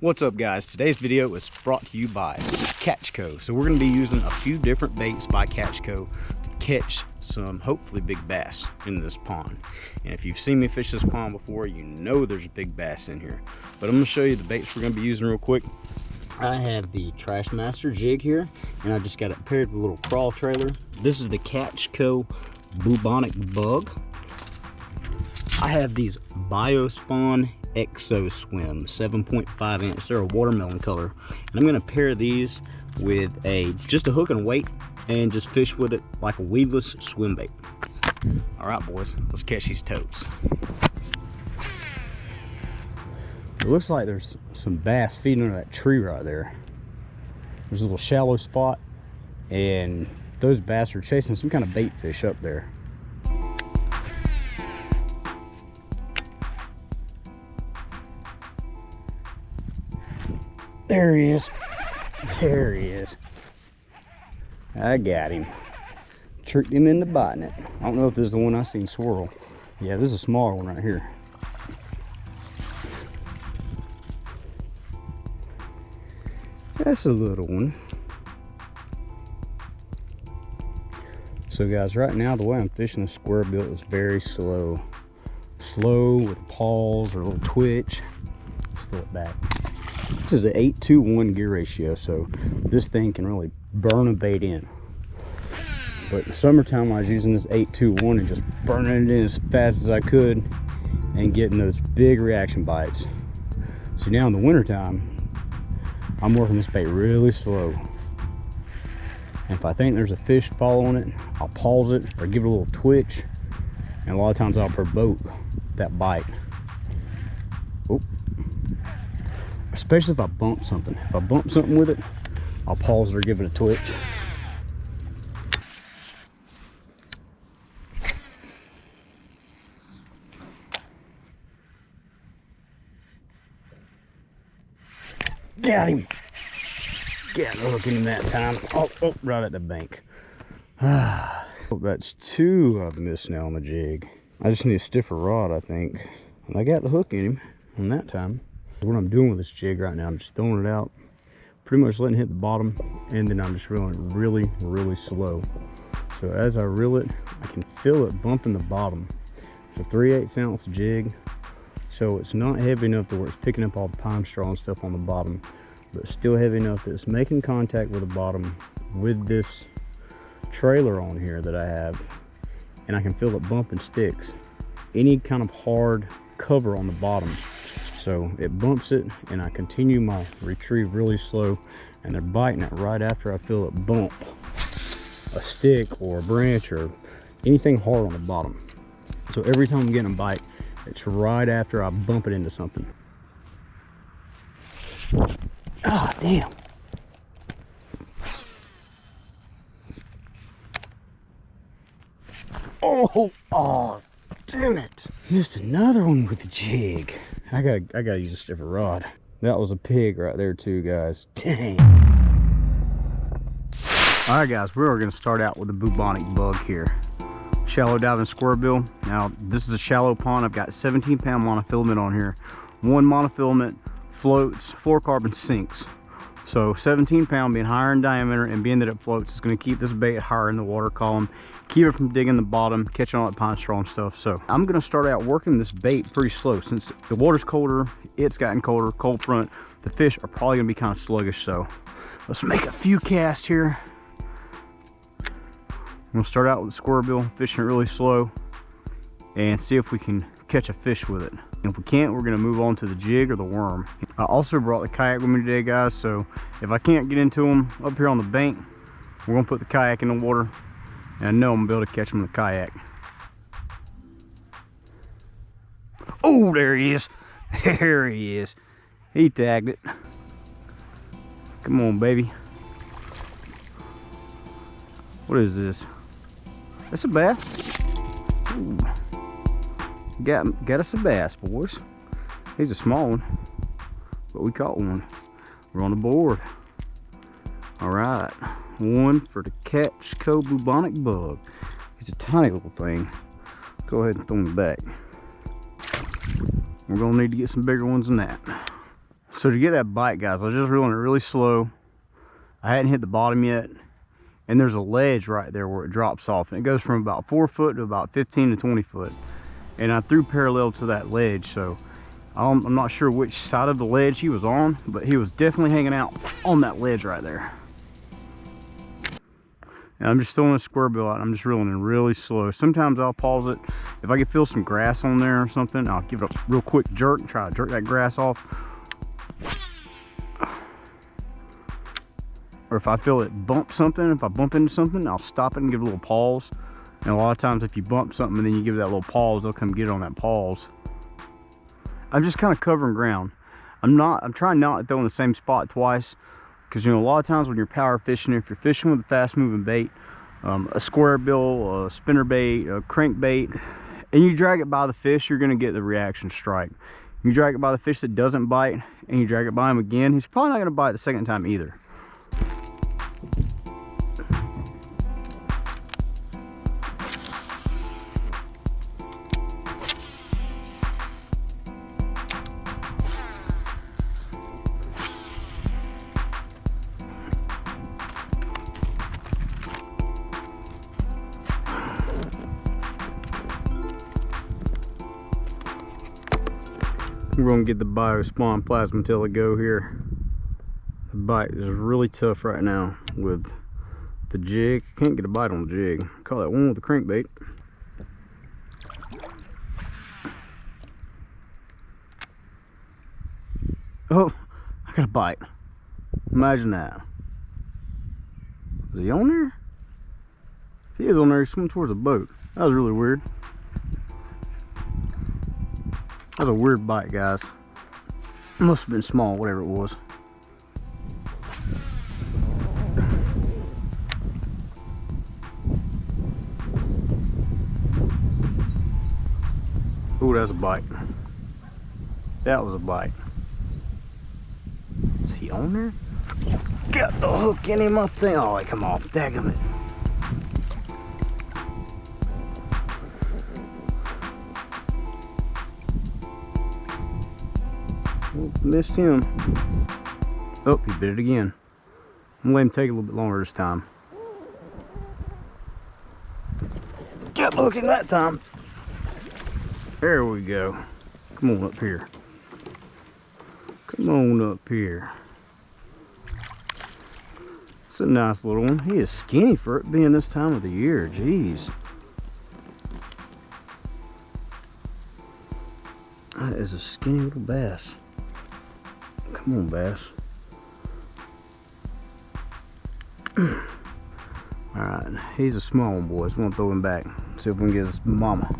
What's up guys, today's video is brought to you by Catchco. So we're going to be using a few different baits by Catchco to catch some hopefully big bass in this pond. And if you've seen me fish this pond before, you know there's big bass in here. But I'm going to show you the baits we're going to be using real quick. I have the Trashmaster jig here, and I just got it paired with a little crawl trailer. This is the Catchco Bubonic Bug. I have these Biospawn Exo Swim 7.5 inch. They're a watermelon color, and I'm going to pair these with just a hook and weight and just fish with it like a weedless swim bait. All right boys, let's catch these toads. It looks like there's some bass feeding under that tree right there. There's a little shallow spot, and those bass are chasing some kind of bait fish up there. There he is. There he is. I got him. Tricked him into biting it. I don't know if this is the one I seen swirl. Yeah, this is a smaller one right here. That's a little one. So guys, right now the way I'm fishing the square bill is very slow. Slow with a pause or a little twitch. Let's throw it back. This is an 8-to-1 gear ratio, so this thing can really burn a bait in. But in the summertime, I was using this 8-to-1 and just burning it in as fast as I could and getting those big reaction bites. So now in the wintertime, I'm working this bait really slow. And if I think there's a fish following it, I'll pause it or give it a little twitch. And a lot of times I'll provoke that bite. Oh. Especially if I bump something. If I bump something with it, I'll pause it or give it a twitch. Got him. Got the hook in him that time. Oh, right at the bank. That's two I've missed now on the jig. I just need a stiffer rod, I think. And I got the hook in him on that time. What I'm doing with this jig right now, I'm just throwing it out, pretty much letting it hit the bottom, and then I'm just reeling it really, really slow. So as I reel it, I can feel it bumping the bottom. It's a 3/8 ounce jig, so it's not heavy enough to where it's picking up all the pine straw and stuff on the bottom, but it's still heavy enough that it's making contact with the bottom with this trailer on here that I have, and I can feel it bumping sticks. Any kind of hard cover on the bottom. So it bumps it, and I continue my retrieve really slow, and they're biting it right after I feel it bump a stick or a branch or anything hard on the bottom. So every time I'm getting a bite, it's right after I bump it into something. Ah, damn. Oh, damn it. Missed another one with the jig. I gotta use a stiffer rod. That was a pig right there too, guys. Dang. All right, guys, we're gonna start out with the Bubonic Bug here. Shallow diving square bill. Now, this is a shallow pond. I've got 17-pound monofilament on here. One monofilament floats, fluorocarbon sinks. So 17-pound being higher in diameter and being that it floats is going to keep this bait higher in the water column, keep it from digging the bottom, catching all that pine straw and stuff. So I'm going to start out working this bait pretty slow. Since the water's colder, it's gotten colder, cold front, the fish are probably going to be kind of sluggish. So let's make a few casts here. I'm going to start out with the square bill, fishing it really slow, and see if we can catch a fish with it. And if we can't, we're going to move on to the jig or the worm. I also brought the kayak with me today, guys, so if I can't get into them up here on the bank, we're going to put the kayak in the water, and I know I'm going to be able to catch them in the kayak. Oh, there he is. There he is. He tagged it. Come on, baby. What is this? That's a bass. Ooh. Got us a bass, boys. He's a small one, but we caught one. We're on the board. All right, one for the Catchco Bubonic Bug. He's a tiny little thing. Go ahead and throw him back. We're gonna need to get some bigger ones than that. So to get that bite, guys, I was just reeling it really slow. I hadn't hit the bottom yet. And there's a ledge right there where it drops off. And it goes from about 4 foot to about 15 to 20 foot. And I threw parallel to that ledge. So I'm not sure which side of the ledge he was on, but he was definitely hanging out on that ledge right there. And I'm just throwing a square bill out. I'm just reeling it really slow. Sometimes I'll pause it. If I can feel some grass on there or something, I'll give it a real quick jerk and try to jerk that grass off. Or if I feel it bump something, if I bump into something, I'll stop it and give it a little pause. And a lot of times if you bump something and then you give it that little pause, they'll come get it on that pause. I'm just kind of covering ground. I'm trying not to throw in the same spot twice. Because, you know, a lot of times when you're power fishing, if you're fishing with a fast moving bait, a square bill, a spinner bait, a crankbait, and you drag it by the fish, you're going to get the reaction strike. You drag it by the fish that doesn't bite, and you drag it by him again, he's probably not going to bite the second time either. We're going to get the biospawn plasma tail to go here. The bite is really tough right now with the jig. Can't get a bite on the jig. Call that one with the crankbait. Oh, I got a bite. Imagine that. Is he on there? If he is on there, he's swimming towards a boat. That was really weird. That was a weird bite, guys. It must have been small, whatever it was. Oh, that's a bite. That was a bite. Is he on there? Got the hook in him, I think. Oh, he come off. Daggum it. Missed him. Oh, he bit it again. I'm gonna let him take a little bit longer this time. Got looking that time. There we go. Come on up here. Come on up here. It's a nice little one. He is skinny for it being this time of the year. Jeez. That is a skinny little bass. Come on, bass. Alright, he's a small one, boys. We're gonna throw him back. See if we can get his mama.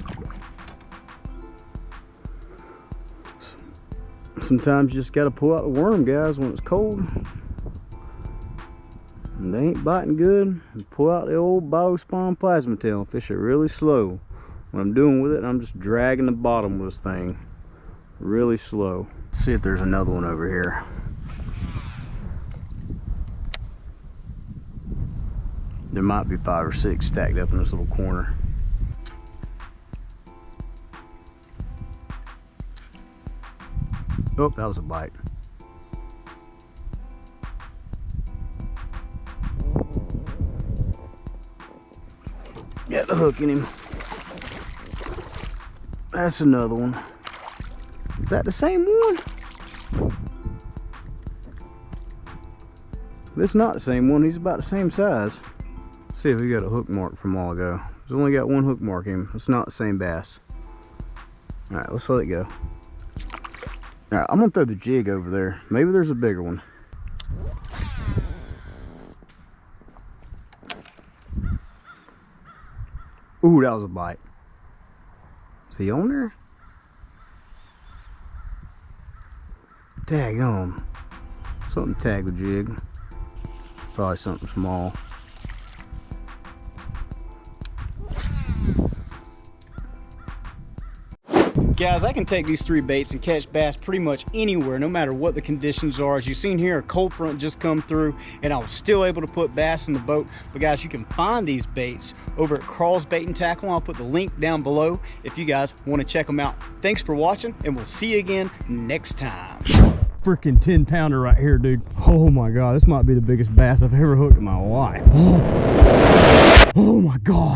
Sometimes you just gotta pull out the worm, guys, when it's cold. And they ain't biting good. Pull out the old biospawn plasma tail. Fish it really slow. What I'm doing with it, I'm just dragging the bottom of this thing really slow. Let's see if there's another one over here. There might be 5 or 6 stacked up in this little corner. Oh, that was a bite. Got the hook in him. That's another one. Is that the same one? If it's not the same one, he's about the same size. Let's see if we got a hook mark from a while ago. He's only got one hook mark in him. It's not the same bass. Alright, let's let it go. Alright, I'm gonna throw the jig over there. Maybe there's a bigger one. Ooh, that was a bite. Is he on there? Tag on. Something tag the jig. Probably something small. Guys, I can take these 3 baits and catch bass pretty much anywhere, no matter what the conditions are. As you've seen here, a cold front just come through and I was still able to put bass in the boat. But guys, you can find these baits over at Crawls Bait and Tackle. I'll put the link down below if you guys want to check them out. Thanks for watching, and we'll see you again next time. freaking 10-pounder right here, dude. Oh my God, this might be the biggest bass I've ever hooked in my life. Oh my God.